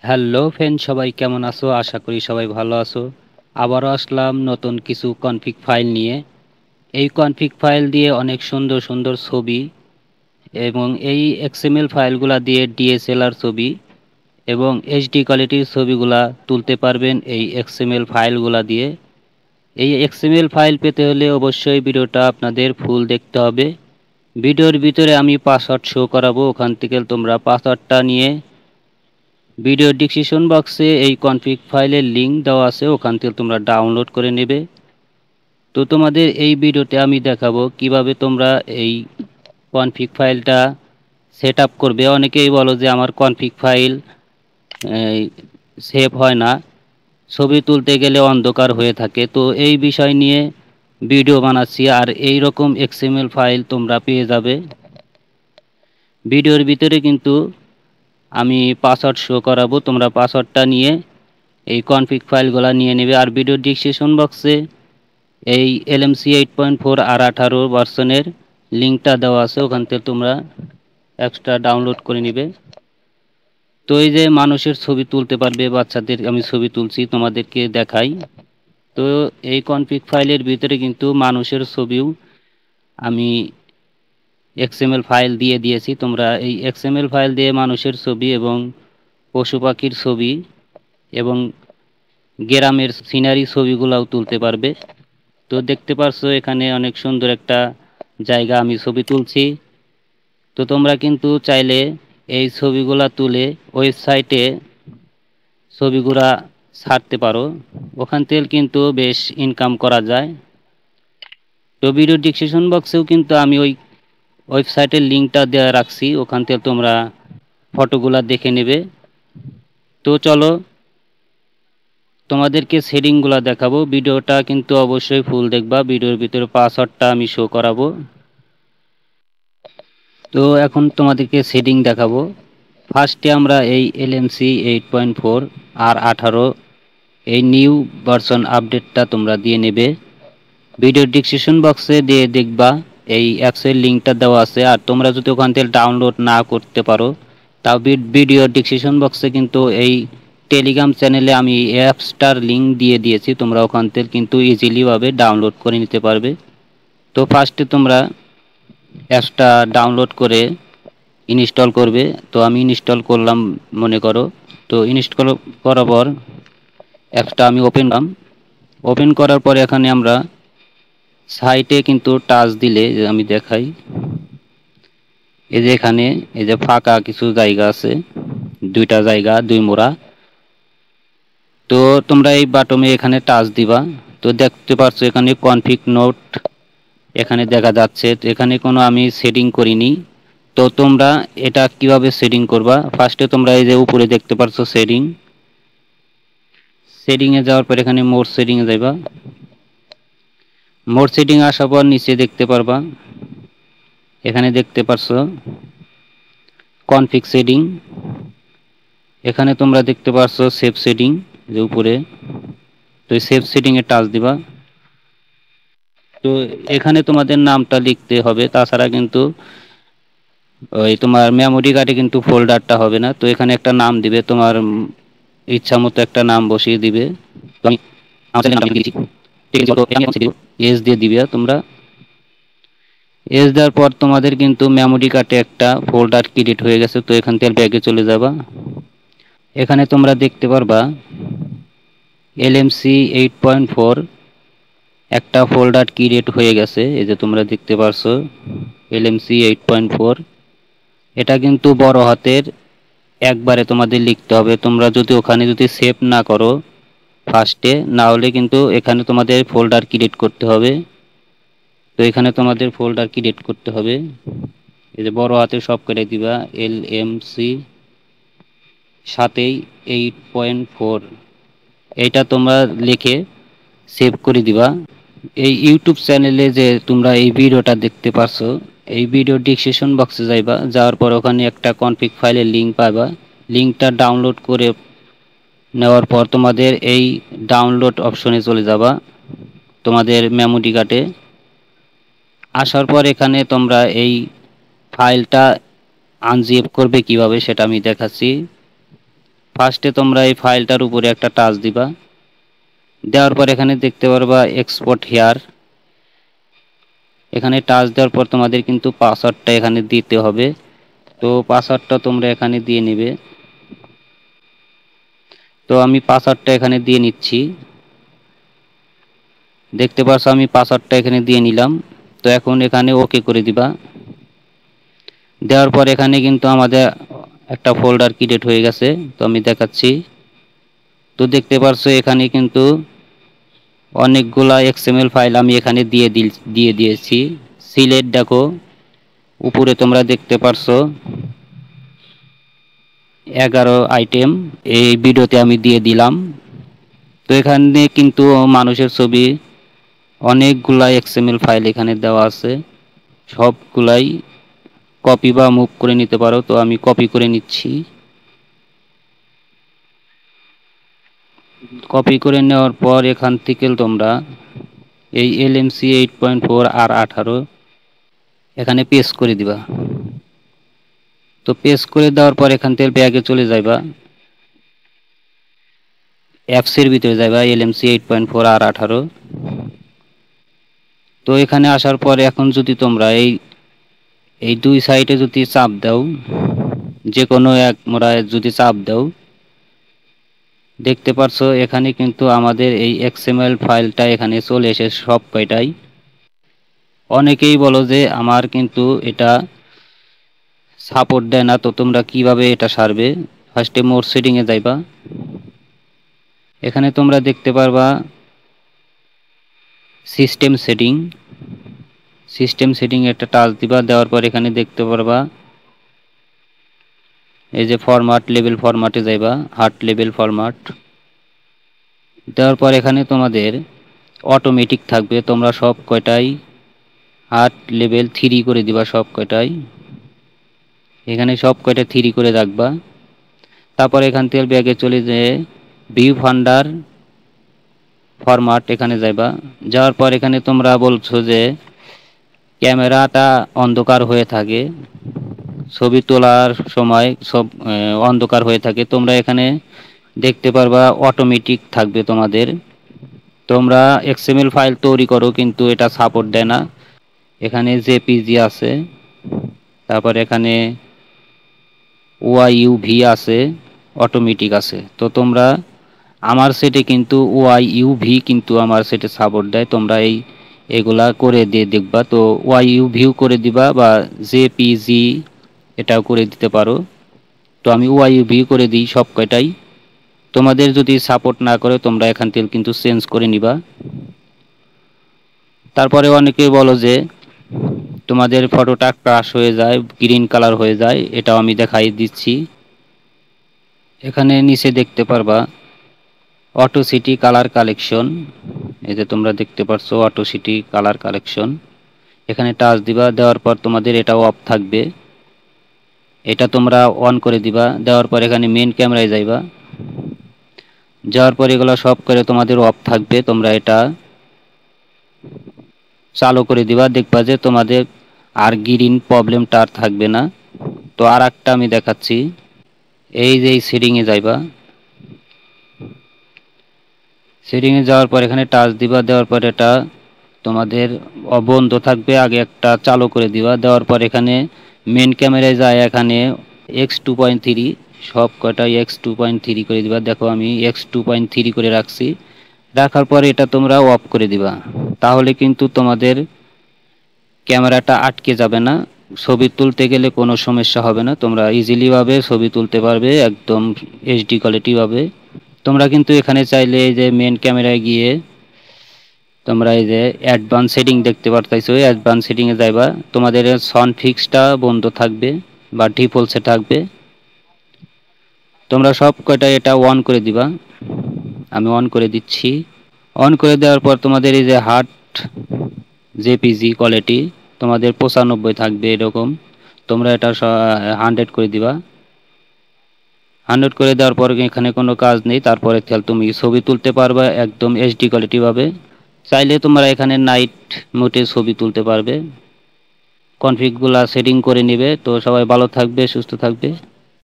Hello friend, সবাই কেমন আছো? আশা করি সবাই ভালো আছো। আবারও আসলাম নতুন কিছু কনফিগ ফাইল নিয়ে। এই কনফিগ ফাইল দিয়ে অনেক সুন্দর সুন্দর ছবি এবং এই এক্সএমএল ফাইলগুলা দিয়ে ডিএসএলআর ছবি এবং এইচডি কোয়ালিটির ছবিগুলা তুলতে পারবেন এই এক্সএমএল ফাইলগুলা দিয়ে। এই এক্সএমএল ফাইল পেতে হলে অবশ্যই ভিডিওটা আপনাদের ফুল দেখতে হবে। ভিডিওর ভিতরে আমি পাসওয়ার্ড শো করাবো, ওখান থেকে তোমরা পাসওয়ার্ডটা নিয়ে ভিডিও ডিসক্রিপশন বক্সে এই কনফিগ ফাইলের লিংক দেওয়া আছে, ওখান থেকে তোমরা ডাউনলোড করে নেবে। তো তোমাদের এই ভিডিওতে আমি দেখাবো কিভাবে তোমরা এই কনফিগ ফাইলটা সেট আপ করবে। অনেকেই বলো যে আমার কনফিগ ফাইল সেভ হয় না, ছবি তুলতে গেলে অন্ধকার হয়ে থাকে। তো এই বিষয় নিয়ে ভিডিও বানাচ্ছি, আর এই রকম এক্সএমএল ফাইল তোমরা পেয়ে যাবে। ভিডিওর ভিতরে কিন্তু আমি পাসওয়ার্ড শো করাবো, তোমরা পাসওয়ার্ডটা নিয়ে এই কনফিগ ফাইলগুলো নিয়ে নেবে। আর ভিডিও ডিসক্রিপশন বক্সে এই Lmc 8.4 R18 ভার্সনের লিঙ্কটা দেওয়া আছে, ওখান থেকে তোমরা এক্সট্রা ডাউনলোড করে নেবে। তো এই যে মানুষের ছবি তুলতে পারবে, বাচ্চাদের আমি ছবি তুলছি তোমাদেরকে দেখাই। তো এই কনফিগ ফাইলের ভিতরে কিন্তু মানুষের ছবিও আমি এক্সএমএল ফাইল দিয়ে দিয়েছি। তোমরা এই এক্সএমএল ফাইল দিয়ে মানুষের ছবি এবং পশু পাখির ছবি এবং গ্রামের সিনারি ছবিগুলোও তুলতে পারবে। তো দেখতে পারছো এখানে অনেক সুন্দর একটা জায়গা আমি ছবি তুলছি। তো তোমরা কিন্তু চাইলে এই ছবিগুলা তুলে ওয়েবসাইটে ছবিগুলা ছাড়তে পারো, ওখান থেকে কিন্তু বেশ ইনকাম করা যায়। তো ভিডিও ডিসক্রিপশন বক্সেও কিন্তু আমি ওই ওয়েবসাইটের লিঙ্কটা দেওয়া রাখছি, ওখান থেকে তোমরা ফটোগুলা দেখে নেবে। তো চলো তোমাদেরকে সেটিংগুলো দেখাবো। ভিডিওটা কিন্তু অবশ্যই ফুল দেখবা, ভিডিওর ভিতরে পাসওয়ার্ডটা আমি শো করাবো। তো এখন তোমাদেরকে সেটিং দেখাবো। ফার্স্টে আমরা এই Lmc 8.4 R18 এই নিউ ভার্সন আপডেটটা তোমরা দিয়ে নেবে। ভিডিও ডিসক্রিপশন বক্সে দিয়ে দেখবা এই অ্যাপসের লিঙ্কটা দেওয়া আছে। আর তোমরা যদি ওখান থেকে ডাউনলোড না করতে পারো, তাও ভিডিও ডিসক্রিপশন বক্সে কিন্তু এই টেলিগ্রাম চ্যানেলে আমি অ্যাপসটার লিঙ্ক দিয়ে দিয়েছি, তোমরা ওখান থেকে কিন্তু ইজিলিভাবে ডাউনলোড করে নিতে পারবে। তো ফার্স্টে তোমরা অ্যাপসটা ডাউনলোড করে ইনস্টল করবে। তো আমি ইনস্টল করলাম মনে করো। তো ইনস্টল করার পর অ্যাপসটা আমি ওপেন করার পর এখানে আমরা সাইটে কিন্তু টাচ দিলে আমি দেখাই, এই যে এখানে এই যে ফাঁকা কিছু জায়গা আছে, দুইটা জায়গা দুই মোড়া। তো তোমরা এই বাটমে এখানে টাচ দিবা। তো দেখতে পাচ্ছ এখানে কনফিগ নোট এখানে দেখা যাচ্ছে। তো এখানে কোনো আমি সেটিং করিনি। তো তোমরা এটা কিভাবে সেটিং করবা, ফার্স্টে তোমরা এই যে উপরে দেখতে পাচ্ছ সেটিংয়ে যাওয়ার পর এখানে মোর সেটিংয়ে যাইবা। মোর সেটিং আসার পর নিচে দেখতে পারবা, এখানে দেখতে পাচ্ছ কনফিগ সেটিং, এখানে তোমরা দেখতে পাচ্ছ সেভ সেটিং যে উপরে। তো সেভ সেটিংয়ে টাচ দিবা। তো এখানে তোমাদের নামটা লিখতে হবে, তাছাড়া কিন্তু ওই তোমার মেমোরি কার্ডে কিন্তু ফোল্ডারটা হবে না। তো এখানে একটা নাম দিবে, তোমার ইচ্ছা মতো একটা নাম বসিয়ে দিবে। তো আমি আমার চ্যানেলের নামটা লিখে দিয়েছি, ঠিক আছে। তো আমি এখন এস দিয়ে দিবে তোমরা। এস দেওয়ার পর তোমাদের কিন্তু মেমোরি কার্ডে একটা ফোল্ডার ক্রিয়েট হয়ে গেছে। তো এখান থেকে ব্যাগে চলে যাবা। এখানে তোমরা দেখতে পারবা Lmc 8.4 একটা ফোল্ডার ক্রিয়েট হয়ে গেছে, এই যে তোমরা দেখতে পারছো Lmc 8.4। এটা কিন্তু বড় হাতের একবারে তোমাদের লিখতে হবে। তোমরা যদি ওখানে যদি সেভ না করো ফার্স্টে, না হলে কিন্তু এখানে তোমাদের ফোল্ডার ক্রিয়েট করতে হবে। তো এখানে তোমাদের ফোল্ডার ক্রিয়েট করতে হবে, এই যে বড় হাতে সব করে দিবা Lmc 8.4, এইটা তোমরা লিখে সেভ করে দিবা। এই ইউটিউব চ্যানেলে যে তোমরা এই ভিডিওটা দেখতে পারছো, এই ভিডিও ডিসক্রিপশন বক্সে যাইবা, যাওয়ার পর ওখানে একটা কনফিগ ফাইলের লিঙ্ক পাবা। লিঙ্কটা ডাউনলোড করে নেওয়ার পর তোমাদের এই ডাউনলোড অপশনে চলে যাবা তোমাদের মেমোরি কার্ডে। আসার পর এখানে তোমরা এই ফাইলটা আনজিপ করবে কিভাবে সেটা আমি দেখাচ্ছি। ফার্স্টে তোমরা এই ফাইলটার উপরে একটা টাচ দিবা, দেওয়ার পর এখানে দেখতে পারবা এক্সপোর্ট হেয়ার, এখানে টাচ দেওয়ার পর তোমাদের কিন্তু পাসওয়ার্ডটা এখানে দিতে হবে। তো পাসওয়ার্ডটা তোমরা এখানে দিয়ে নেবে। তো আমি পাসওয়ার্ডটা এখানে দিয়ে নিচ্ছি, দেখতে পাচ্ছ আমি পাসওয়ার্ডটা এখানে দিয়ে নিলাম। তো এখন এখানে ওকে করে দিবা। দেওয়ার পর এখানে কিন্তু আমাদের একটা ফোল্ডার ক্রিয়েট হয়ে গেছে, তো আমি দেখাচ্ছি। তো দেখতে পারছো এখানে কিন্তু অনেকগুলা এক্সএমএল ফাইল আমি এখানে দিয়ে দিয়েছি। সিলেট দেখো উপরে তোমরা দেখতে পারছো 11 আইটেম এই ভিডিওতে আমি দিয়ে দিলাম। তো এখানে কিন্তু মানুষের ছবি অনেকগুলা এক্সএমএল ফাইল এখানে দেওয়া আছে, সবগুলাই কপি বা মুভ করে নিতে পারো। তো আমি কপি করে নিচ্ছি। কপি করে নেওয়ার পর এখান থেকে তোমরা এই Lmc 8.4 R18 এখানে পেস্ট করে দিবা। তো পেস্ট করে দেওয়ার পর এখান থেকে ব্যাগে চলে যাইবা, অ্যাপস এর ভিতরে যাইবা Lmc 8.4 R18। তো এখানে আসার পর এখন যদি তোমরা এই দুই সাইডে যদি চাপ দাও, যে কোনো এক মোড়ায় যদি চাপ দাও, দেখতে পারছো এখানে কিন্তু আমাদের এই এক্সএমএল ফাইলটা এখানে চলে এসে সব কয়টাই। অনেকেই বলো যে আমার কিন্তু এটা সাপোর্ট দেয় না, তো তোমরা কিভাবে এটা সারবে? ফার্স্টে মোর সেটিং এ যাইবা, এখানে তোমরা দেখতে পারবা সিস্টেম সেটিং একটা টাচ দিবা। দেওয়ার পর এখানে দেখতে পারবা এই যে ফরম্যাট লেভেল ফরম্যাটে যাইবা, হার্ট লেভেল ফরম্যাট। দেওয়ার পর এখানে তোমাদের অটোমেটিক থাকবে, তোমরা সব কয়টাই হার্ট লেভেল 3 করে দিবা, সব কয়টাই এখানে সব কয়টা 3 করে রাখবা। তারপর এখান থেকে ব্যাগে চলে যেয়ে ভিউ ফান্ডার ফরম্যাট এখানে যাইবা। যাওয়ার পর এখানে তোমরা বলছো যে ক্যামেরাটা অন্ধকার হয়ে থাকে, ছবি তোলার সময় সব অন্ধকার হয়ে থাকে, তোমরা এখানে দেখতে পারবা অটোমেটিক থাকবে তোমাদের। তোমরা এক্সএমএল ফাইল তৈরি করো কিন্তু এটা সাপোর্ট দেয় না। এখানে জেপিজি আছে, তারপর এখানে ওয়াইইউভি আছে, অটোমেটিক আছে। তো তোমরা আমার সেটে কিন্তু ওয়াইইউভি কিন্তু আমার সেটে সাপোর্ট দেয়, তোমরা এগুলা করে দিয়ে দেখবা। তো ওয়াইইউভিও করে দিবা বা জেপিজি এটাও করে দিতে পারো। তো আমি ওয়াইইউভি করে দিই সব কয়টাই। তোমাদের যদি সাপোর্ট না করে তোমরা এখান থেকে কিন্তু চেঞ্জ করে নিবা। তারপরে অনেকে বলো যে তোমাদের ফটোটা ক্রাশ হয়ে যায়, গ্রিন কালার হয়ে যায়, এটাও আমি দেখাই দিচ্ছি। এখানে নিচে দেখতে পারবা অটো সিটি কালার কালেকশন, এই যে তোমরা দেখতে পারছো অটো সিটি কালার কালেকশন, এখানে টাচ দিবা। দেওয়ার পর তোমাদের এটাও অফ থাকবে, এটা তোমরা অন করে দিবা। দেওয়ার পর এখানে মেইন ক্যামেরায় যাইবা, যাওয়ার পর এগুলো সব করে তোমাদের অফ থাকবে, তোমরা এটা চালু করে দিবা। দেখবা যে তোমাদের আর গ্রিন প্রবলেমটা আর থাকবে না। তো আর একটা আমি দেখাচ্ছি, এই যে সেটিংয়ে যাইবা, সেটিংয়ে যাওয়ার পর এখানে টাচ দিবা। দেওয়ার পর এটা তোমাদের বন্ধ থাকবে, আগে একটা চালু করে দিবা। দেওয়ার পর এখানে মেন ক্যামেরায় যায়, এখানে x2.3 সব কটা x2.3 করে দিবা। দেখো আমি x2.3 করে রাখছি, রাখার পর এটা তোমরা অফ করে দিবা। তাহলে কিন্তু তোমাদের ক্যামেরাটা আটকে যাবে না, ছবি তুলতে গেলে কোনো সমস্যা হবে না, তোমরা ইজিলি ভাবে ছবি তুলতে পারবে একদম এইচডি কোয়ালিটি ভাবে। তোমরা কিন্তু এখানে চাইলে এই যে মেন ক্যামেরায় গিয়ে তোমরা এই যে অ্যাডভান্স সেটিং দেখতে পারতাইছো, অ্যাডভান্স সেটিং এ যাইবা, তোমাদের সাউন্ড ফিক্সটা বন্ধ থাকবে বা ডিফল্টে থাকবে, তোমরা সব কয়টা এটা অন করে দিবা। আমি অন করে দিচ্ছি। অন করে দেওয়ার পর তোমাদের এই যে হার্ট জেপিজি কোয়ালিটি তোমাদের 95 থাকবে এরকম, তোমরা এটা 100 করে দিবা। 100 করে দেওয়ার পর এখানে কোনো কাজ নেই, তারপরে খেয়াল তুমি ছবি তুলতে পারবে একদম এইচডি কোয়ালিটি ভাবে। চাইলে তোমরা এখানে নাইট মোডে ছবি তুলতে পারবে। কনফিগগুলা সেটিং করে নেবে। তো সবাই ভালো থাকবে, সুস্থ থাকবে।